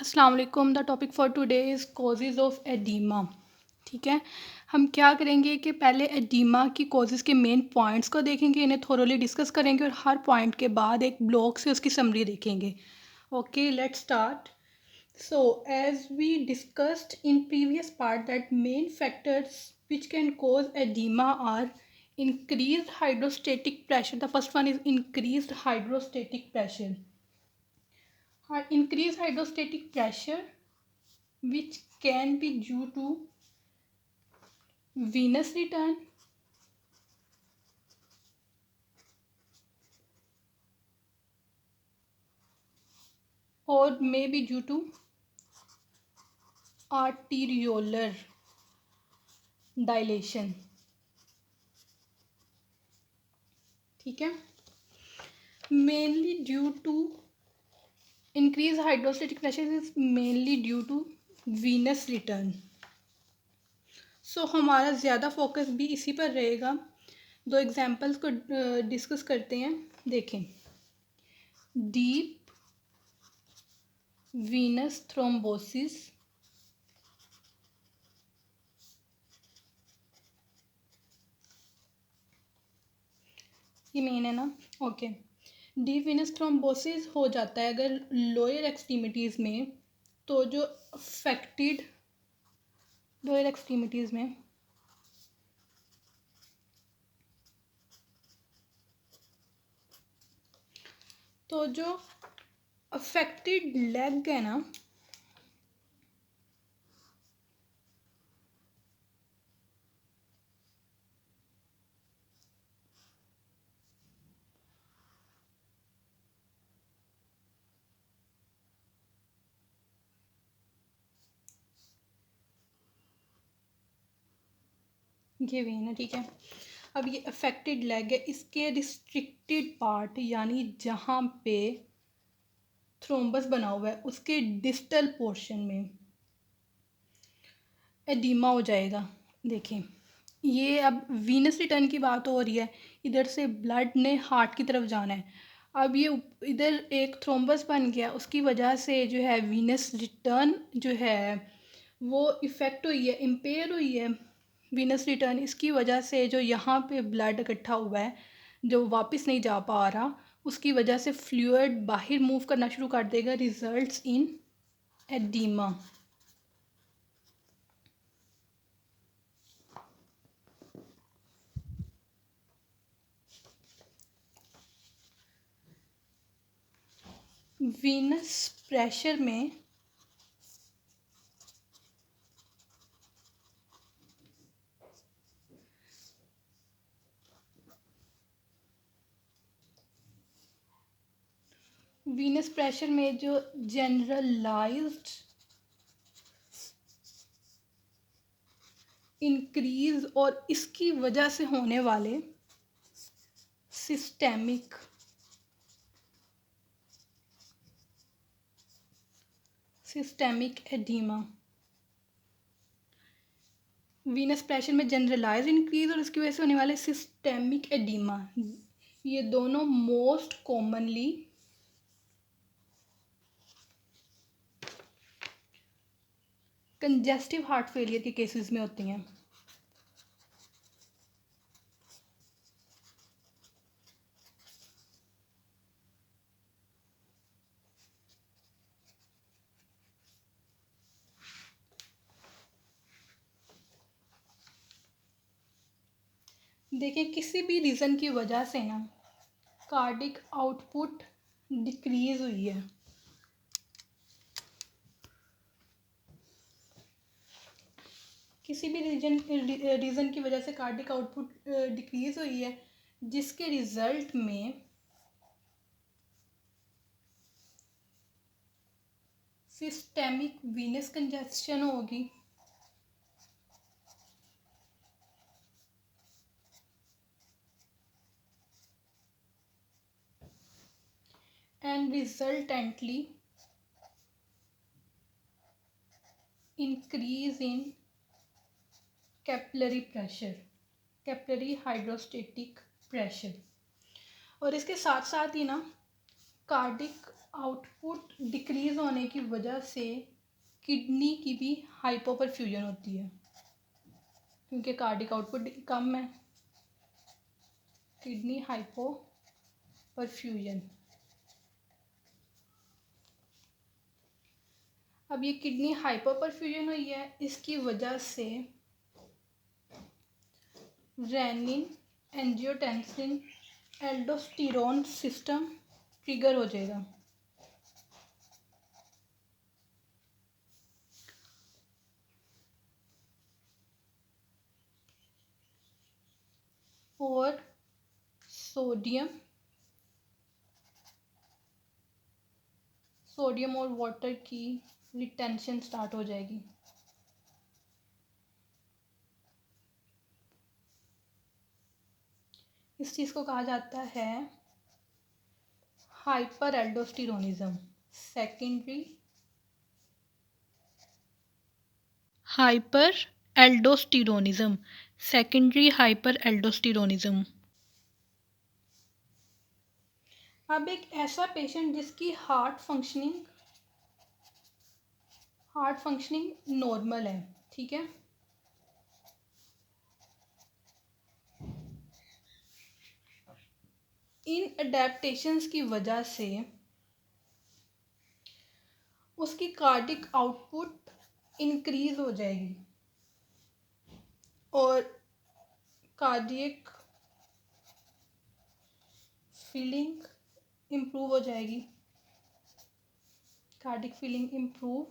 अस्सलाम वालेकुम। The topic for today is causes of oedema. ठीक है, हम क्या करेंगे कि पहले एडीमा की कॉजेज़ के मेन पॉइंट्स को देखेंगे, इन्हें थोरोली डिस्कस करेंगे और हर पॉइंट के बाद एक ब्लॉक से उसकी समरी देखेंगे। Okay, let's start. So as we discussed in previous part that main factors which can cause edema are increased hydrostatic pressure. The first one is increased hydrostatic pressure. Increased hydrostatic pressure which can be due to venous return, or may be due to arteriolar dilation. ठीक है, mainly due to increased hydrostatic pressure is mainly due to venous return. सो हमारा ज़्यादा focus भी इसी पर रहेगा। दो examples को डिस्कस करते हैं। देखें, डीप venous thrombosis ये मेन है ना। ओके, डीप venous thrombosis हो जाता है अगर लोअर एक्सट्रीमिटीज़ में, तो जो अफेक्टेड लोअर एक्सट्रीमिटीज़ में तो जो अफेक्टेड लेग है ना, ये वेन है, ठीक है। अब ये अफेक्टेड लेग है, इसके रिस्ट्रिक्टेड पार्ट यानी जहाँ पे थ्रोम्बस बना हुआ है उसके डिस्टल पोर्शन में एडिमा हो जाएगा। देखें, ये अब वीनस रिटर्न की बात हो रही है, इधर से ब्लड ने हार्ट की तरफ जाना है। अब ये इधर एक थ्रोम्बस बन गया, उसकी वजह से जो है वीनस रिटर्न जो है वो इफ़ेक्ट हुई है, इम्पेयर हुई है वीनस रिटर्न। इसकी वजह से जो यहाँ पे ब्लड इकट्ठा हुआ है जो वापस नहीं जा पा रहा, उसकी वजह से फ्लूइड बाहर मूव करना शुरू कर देगा, results in oedema. Venus pressure में वीनस प्रेशर में जो जनरलाइज्ड इंक्रीज और इसकी वजह से होने वाले सिस्टेमिक एडिमा, वीनस प्रेशर में जनरलाइज इंक्रीज और इसकी वजह से होने वाले सिस्टेमिक एडिमा, ये दोनों most commonly congestive heart failure के केसेस में होती हैं। देखिए, किसी भी रीज़न की वजह से ना कार्डिक आउटपुट डिक्रीज हुई है, किसी भी रीज़न की वजह से कार्डिक आउटपुट डिक्रीज हुई है, जिसके रिज़ल्ट में सिस्टेमिक वीनस कंजेशन होगी, and resultantly increase in capillary pressure, capillary hydrostatic pressure. और इसके साथ साथ ही ना कार्डिक आउटपुट डिक्रीज़ होने की वजह से किडनी की भी हाइपोपरफ्यूजन होती है, क्योंकि कार्डिक आउटपुट कम है। Kidney hypoperfusion. अब ये किडनी हाइपोपरफ्यूजन हुई है, इसकी वजह से renin, angiotensin, aldosterone system trigger हो जाएगा और सोडियम और वाटर की रिटेंशन स्टार्ट हो जाएगी। इस चीज़ को कहा जाता है hyper aldosteronism. Secondary hyper aldosteronism. Secondary hyper aldosteronism. अब एक ऐसा पेशेंट जिसकी हार्ट फंक्शनिंग नॉर्मल है, ठीक है, इन अडेप्टेशंस की वजह से उसकी कार्डिक आउटपुट इंक्रीज हो जाएगी और कार्डियक फीलिंग इम्प्रूव हो जाएगी। Cardiac feeling improve,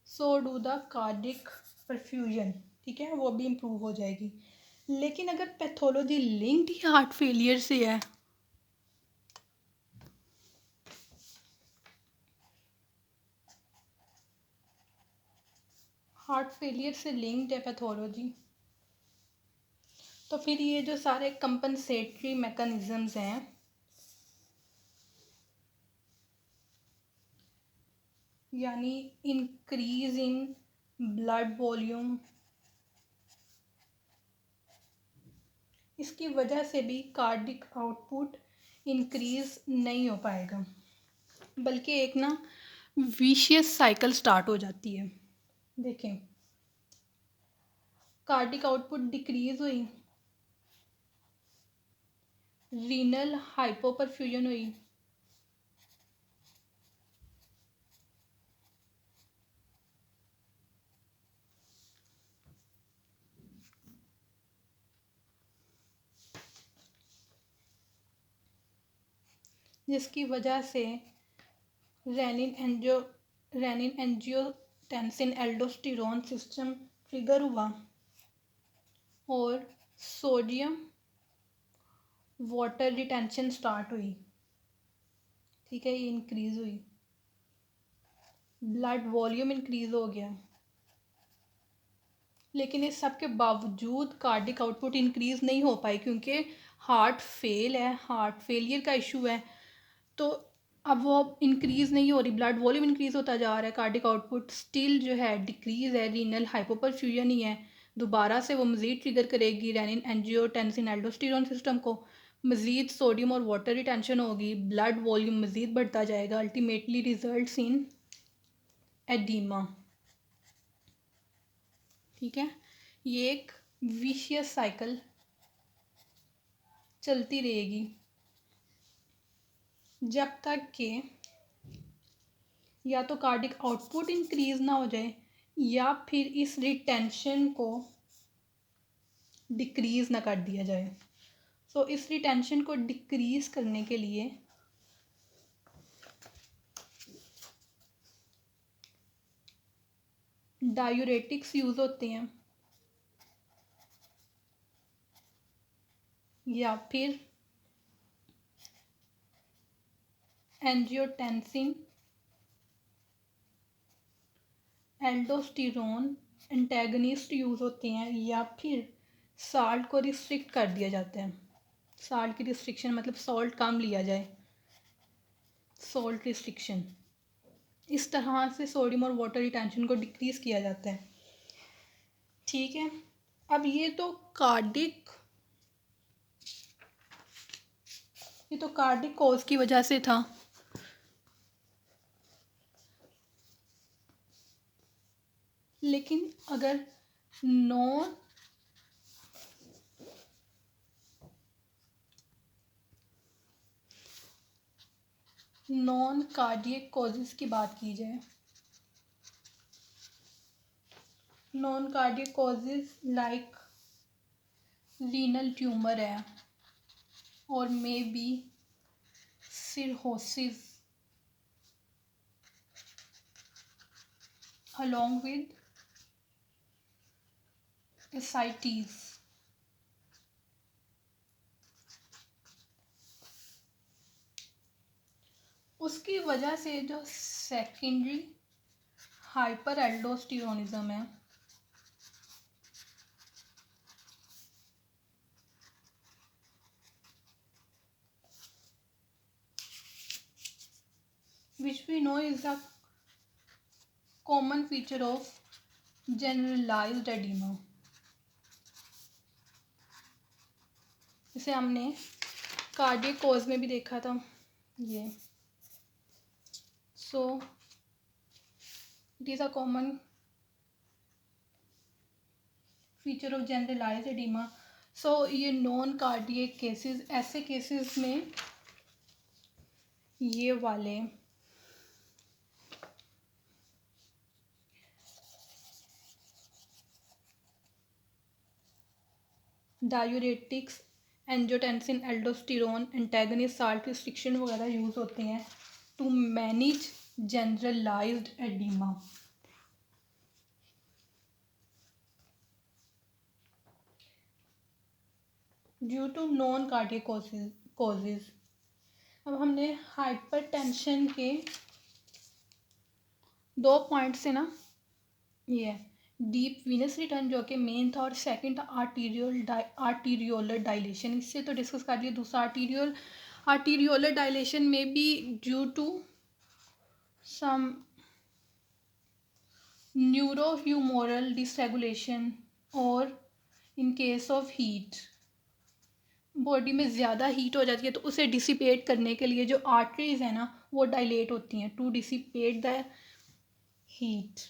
so do the cardiac perfusion, ठीक है, वो भी इम्प्रूव हो जाएगी। लेकिन अगर पैथोलॉजी लिंक्ड ही हार्ट फेलियर से है, हार्ट फेलियर से लिंक्ड है पैथोलॉजी, तो फिर ये जो सारे कंपनसेटरी मैकेनिज्म्स हैं, यानी इंक्रीज इन ब्लड वॉल्यूम, इसकी वजह से भी कार्डिक आउटपुट इंक्रीज नहीं हो पाएगा, बल्कि एक ना विशियस साइकिल स्टार्ट हो जाती है। देखें, कार्डिक आउटपुट डिक्रीज हुई, रीनल हाइपोपरफ्यूजन हुई, जिसकी वजह से renin angiotensin aldosterone system trigger हुआ और सोडियम वाटर रिटेंशन स्टार्ट हुई, ठीक है, ये इंक्रीज हुई, ब्लड वॉल्यूम इंक्रीज हो गया। लेकिन इस सब के बावजूद कार्डिक आउटपुट इंक्रीज नहीं हो पाई, क्योंकि हार्ट फेलियर का इशू है, तो अब वो इंक्रीज़ नहीं हो रही, ब्लड वॉल्यूम इंक्रीज़ होता जा रहा है, कार्डिक आउटपुट स्टिल जो है डिक्रीज़ है, रीनल हाइपोपरफ्यूजन ही है। दोबारा से वो मज़ीद ट्रिगर करेगी रेनिन एंजियोटेंसिन एल्डोस्टेरोन सिस्टम को, मज़ीद सोडियम और वाटर रिटेंशन होगी, ब्लड वॉल्यूम मज़ीद बढ़ता जाएगा, अल्टीमेटली रिजल्ट्स इन एडीमा, ठीक है। ये एक विशियस साइकिल चलती रहेगी जब तक कि या तो कार्डिक आउटपुट इंक्रीज ना हो जाए या फिर इस रिटेंशन को डिक्रीज ना कर दिया जाए। सो इस रिटेंशन को डिक्रीज करने के लिए डायूरेटिक्स यूज़ होते हैं या फिर एंजियोटेंसिन एल्डोस्टेरोन एंटेगनिस्ट यूज़ होते हैं या फिर साल्ट को रिस्ट्रिक्ट कर दिया जाता है। साल्ट की रिस्ट्रिक्शन मतलब सॉल्ट कम लिया जाए, सॉल्ट रिस्ट्रिक्शन। इस तरह से सोडियम और वाटर रिटेंशन को डिक्रीज़ किया जाता है, ठीक है। अब ये तो कार्डिक ये तो कार्डिक कॉज की वजह से था। लेकिन अगर नॉन कार्डियक कॉजेज़ की बात की जाए, non cardiac causes like renal tumour है और may be cirrhosis along with ascites। उसकी वजह से जो सेकेंडरी हाइपर एल्डोस्टेरोनिज्म है, which we know is a common feature of generalized edema। इसे हमने कार्डियक कॉज में भी देखा था ये। So it is a common feature of generalised oedema. So ये नॉन कार्डियक केसेस, ऐसे केसेस में ये वाले diuretics, angiotensin, aldosterone antagonist, salt restriction वगैरह यूज़ होते हैं to manage generalised oedema. Due to non cardiac causes. अब हमने हाइपरटेंशन के 2 पॉइंट्स से ना, ये डीप वीनस रिटर्न जो कि मेन था, और सेकंड था आर्टीरियोलर डायलेशन। इससे तो डिस्कस कर लिया। दूसरा आर्टीरियोलर डायलेशन में भी due to some neurohumoral dysregulation और in case of heat, body में ज़्यादा हीट हो जाती है तो उसे डिसिपेट करने के लिए जो आर्टरीज है ना वो डायलेट होती हैं टू डिसिपेट द हीट।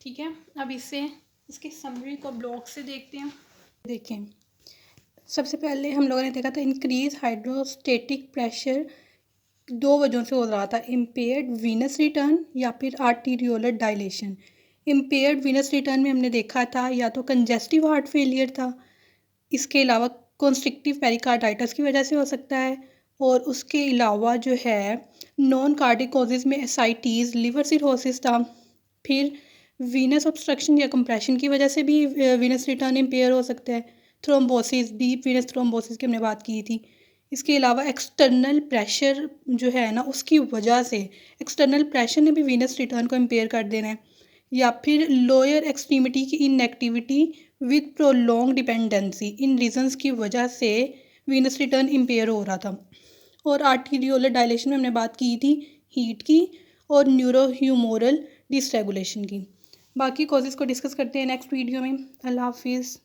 ठीक है, अब इसकी समरी को ब्लॉक से देखते हैं। देखें, सबसे पहले हम लोगों ने देखा था इंक्रीज हाइड्रोस्टेटिक प्रेशर 2 वजहों से हो रहा था, इम्पेयर्ड वीनस रिटर्न या फिर आर्टीरियोलर डायलेशन। इम्पेयर्ड वीनस रिटर्न में हमने देखा था या तो कंजेस्टिव हार्ट फेलियर था, इसके अलावा कॉन्स्ट्रिक्टिव पेरिकार्डाइटिस की वजह से हो सकता है, और उसके अलावा जो है नॉन कार्डिक कॉजेज़ में एसाइटीज़, लिवर सिरोसिस था, फिर वीनस ऑब्स्ट्रक्शन या कंप्रेशन की वजह से भी वीनस रिटर्न इम्पेयर हो सकता है, थ्रोम्बोसिस, डीप वीनस थ्रोम्बोसिस की हमने बात की थी। इसके अलावा एक्सटर्नल प्रेशर जो है ना उसकी वजह से, एक्सटर्नल प्रेशर ने भी वीनस रिटर्न को इम्पेयर कर देना है, या फिर लोअर एक्सट्रीमिटी की inactivity with prolong dependency, in reasons की वजह से वीनस रिटर्न इम्पेयर हो रहा था। और आर्टीरियोलर डायलेशन में हमने बात की थी हीट की और न्यूरोह्यूमोरल डिसरेगुलेशन की। बाकी कॉजेज़ को डिस्कस करते हैं नेक्स्ट वीडियो में। अल्लाह हाफिज़।